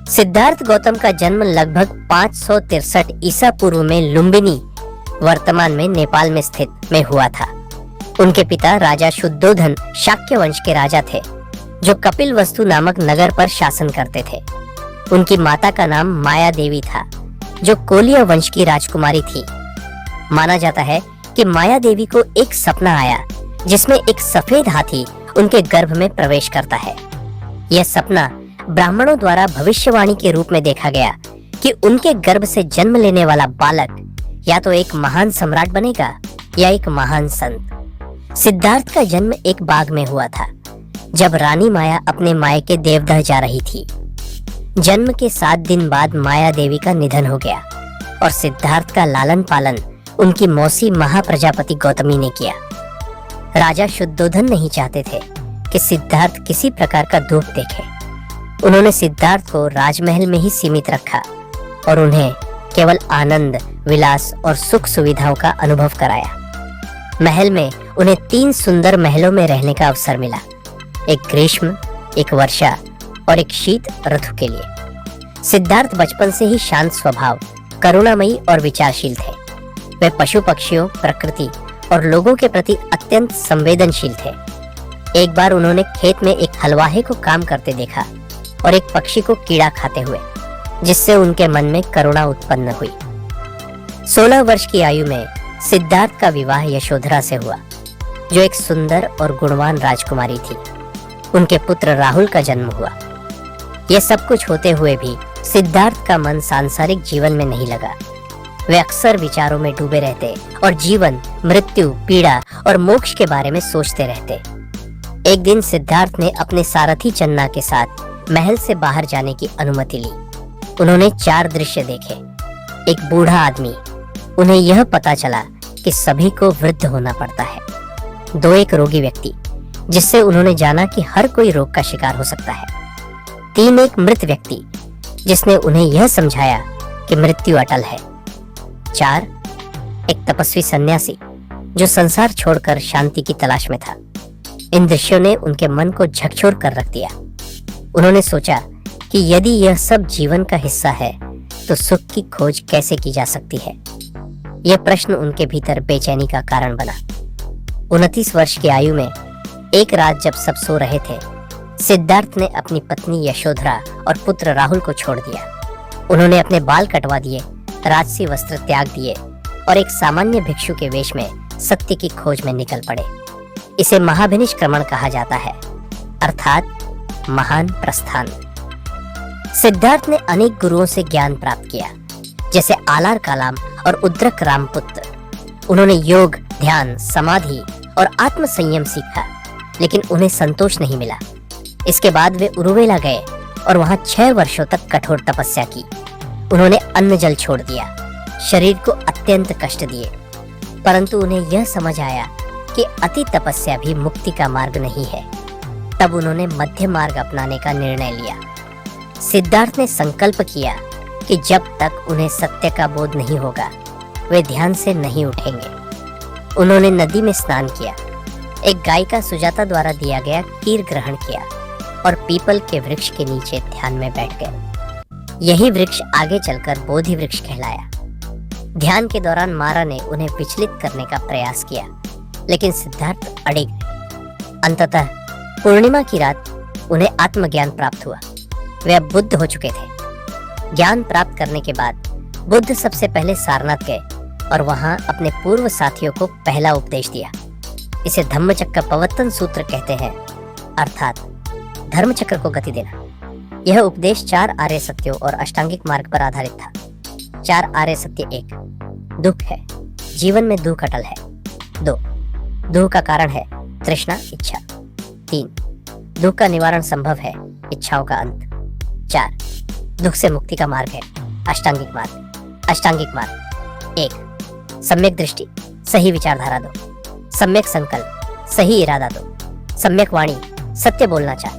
सिद्धार्थ गौतम का जन्म लगभग 563 ईसा पूर्व में लुम्बिनी, वर्तमान में नेपाल में स्थित में हुआ था। उनके पिता राजा शुद्धोधन शाक्य वंश के राजा थे, जो कपिलवस्तु नामक नगर पर शासन करते थे। उनकी माता का नाम माया देवी था, जो कोलिया वंश की राजकुमारी थी। माना जाता है कि माया देवी को एक सपना आया, जिसमें एक सफेद हाथी उनके गर्भ में प्रवेश करता है। यह सपना ब्राह्मणों द्वारा भविष्यवाणी के रूप में देखा गया कि उनके गर्भ से जन्म लेने वाला बालक या तो एक महान सम्राट बनेगा या एक महान संत। सिद्धार्थ का जन्म एक बाग में हुआ था, जब रानी माया अपने मायके देवदह जा रही थी। जन्म के 7 दिन बाद माया देवी का निधन हो गया और सिद्धार्थ का लालन पालन उनकी मौसी महाप्रजापति गौतमी ने किया। राजा शुद्धोधन नहीं चाहते थे कि सिद्धार्थ किसी प्रकार का दुख देखे। उन्होंने सिद्धार्थ को राजमहल में ही सीमित रखा और उन्हें केवल आनंद, विलास और सुख सुविधाओं का अनुभव कराया। महल में उन्हें 3 सुंदर महलों में रहने का अवसर मिला, एक ग्रीष्म, एक वर्षा और एक शीत ऋतु के लिए। सिद्धार्थ बचपन से ही शांत स्वभाव, करुणामयी और विचारशील थे। वे पशु पक्षियों, प्रकृति और लोगों के प्रति अत्यंत संवेदनशील थे। एक बार उन्होंने खेत में एक हलवाहे को काम करते देखा और एक पक्षी को कीड़ा खाते हुए, जिससे उनके मन में करुणा उत्पन्न हुई। 16 वर्ष की आयु में सिद्धार्थ का विवाह यशोधरा से हुआ, जो एक सुंदर और गुणवान राजकुमारी थी। उनके पुत्र राहुल का जन्म हुआ। यह सब कुछ होते हुए भी सिद्धार्थ का मन सांसारिक जीवन में नहीं लगा। वे अक्सर विचारों में डूबे रहते और जीवन, मृत्यु, पीड़ा और मोक्ष के बारे में सोचते रहते। एक दिन सिद्धार्थ ने अपने सारथी चन्ना के साथ महल से बाहर जाने की अनुमति ली। उन्होंने 4 दृश्य देखे। एक बूढ़ा आदमी, उन्हें यह पता चला कि सभी को वृद्ध होना पड़ता है। 2 एक रोगी व्यक्ति, जिससे उन्होंने जाना कि हर कोई रोग का शिकार हो सकता है। 3 एक मृत व्यक्ति, जिसने उन्हें यह समझाया कि मृत्यु अटल है। 4 एक तपस्वी सन्यासी, जो संसार छोड़कर शांति की तलाश में था। इन दृश्यों ने उनके मन को झकझोर कर रख दिया। उन्होंने सोचा कि यदि यह सब जीवन का हिस्सा है, तो सुख की खोज कैसे की जा सकती है। यह प्रश्न उनके भीतर बेचैनी का कारण बना। 29 वर्ष की आयु में एक रात जब सब सो रहे थे, सिद्धार्थ ने अपनी पत्नी यशोधरा और पुत्र राहुल को छोड़ दिया। उन्होंने अपने बाल कटवा दिए, राजसी वस्त्र त्याग दिए और एक सामान्य भिक्षु के वेश में सत्य की खोज में निकल पड़े। इसे महाभिनिष्क्रमण कहा जाता है, अर्थात महान प्रस्थान। सिद्धार्थ ने अनेक गुरुओं से ज्ञान प्राप्त किया, जैसे आलार कालाम और उद्रक रामपुत्र। उन्होंने योग, ध्यान, समाधि और आत्म संयम सीखा, लेकिन उन्हें संतोष नहीं मिला। इसके बाद वे उरुवेला गए और वहां 6 वर्षों तक कठोर तपस्या की। उन्होंने अन्न जल छोड़ दिया, शरीर को अत्यंत कष्ट दिए, परंतु उन्हें यह समझ आया कि अति तपस्या भी मुक्ति का मार्ग नहीं है। तब उन्होंने मध्य मार्ग अपनाने का निर्णय लिया। सिद्धार्थ ने संकल्प किया कि जब तक उन्हें सत्य का बोध नहीं होगा, वे ध्यान से नहीं उठेंगे। उन्होंने नदी में स्नान किया, एक गायिका सुजाता द्वारा दिया गया खीर ग्रहण किया और पीपल के वृक्ष के नीचे ध्यान में बैठ गए। यही वृक्ष आगे चलकर बोधि वृक्ष कहलाया। ध्यान के दौरान मारा ने उन्हें विचलित करने का प्रयास किया, लेकिन सिद्धार्थ अड़े गए। अंततः पूर्णिमा की रात उन्हें आत्मज्ञान प्राप्त हुआ। वे अब बुद्ध हो चुके थे। ज्ञान प्राप्त करने के बाद बुद्ध सबसे पहले सारनाथ गए और वहां अपने पूर्व साथियों को पहला उपदेश दिया। इसे धम्मचक्र प्रवर्तन सूत्र कहते हैं, अर्थात धर्मचक्र को गति देना। यह उपदेश 4 आर्य सत्यों और अष्टांगिक मार्ग पर आधारित था। 4 आर्य सत्य: 1 दुख है, जीवन में दुख अटल है। 2 दुख का कारण है तृष्णा, इच्छा। 3 दुख का निवारण संभव है, इच्छाओं का अंत। 4 दुख से मुक्ति का मार्ग है, अष्टांगिक मार्ग। अष्टांगिक मार्ग: 1 सम्यक दृष्टि, सही विचारधारा दो। सम्यक संकल्प, सही इरादा दो। सम्यक वाणी, सत्य बोलना चाह।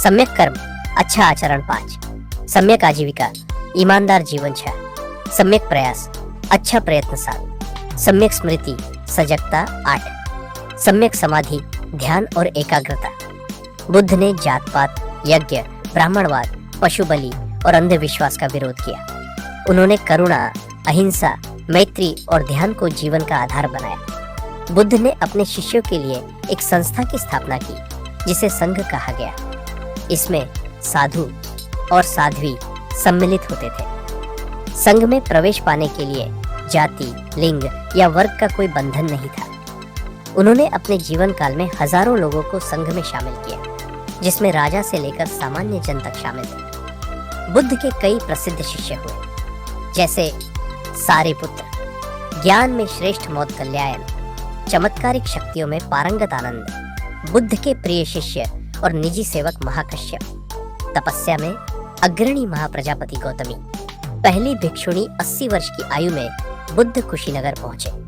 सम्यक कर्म, अच्छा आचरण 5। सम्यक आजीविका, ईमानदार जीवन 6। सम्यक प्रयास, अच्छा प्रयत्न 7। सम्यक स्मृति, सजगता 8। सम्यक समाधि, ध्यान और एकाग्रता। बुद्ध ने जात पात, यज्ञ, ब्राह्मणवाद, पशु बलि और अंधविश्वास का विरोध किया। उन्होंने करुणा, अहिंसा, मैत्री और ध्यान को जीवन का आधार बनाया। बुद्ध ने अपने शिष्यों के लिए एक संस्था की स्थापना की जिसे संघ कहा गया। इसमें साधु और साध्वी सम्मिलित होते थे। संघ में प्रवेश पाने के लिए जाति, लिंग या वर्ग का कोई बंधन नहीं था। उन्होंने अपने जीवन काल में हजारों लोगों को संघ में शामिल किया, जिसमें राजा से लेकर सामान्य जन तक शामिल थे। बुद्ध के कई प्रसिद्ध शिष्य हुए, जैसे सारिपुत्र, ज्ञान में श्रेष्ठ मौदगल्यायन, चमत्कारिक शक्तियों में पारंगत आनंद, बुद्ध के प्रिय शिष्य और निजी सेवक महाकश्यप, तपस्या में अग्रणी महाप्रजापति गौतमी। पहली भिक्षुणी 80 वर्ष की आयु में बुद्ध कुशीनगर पहुंचे।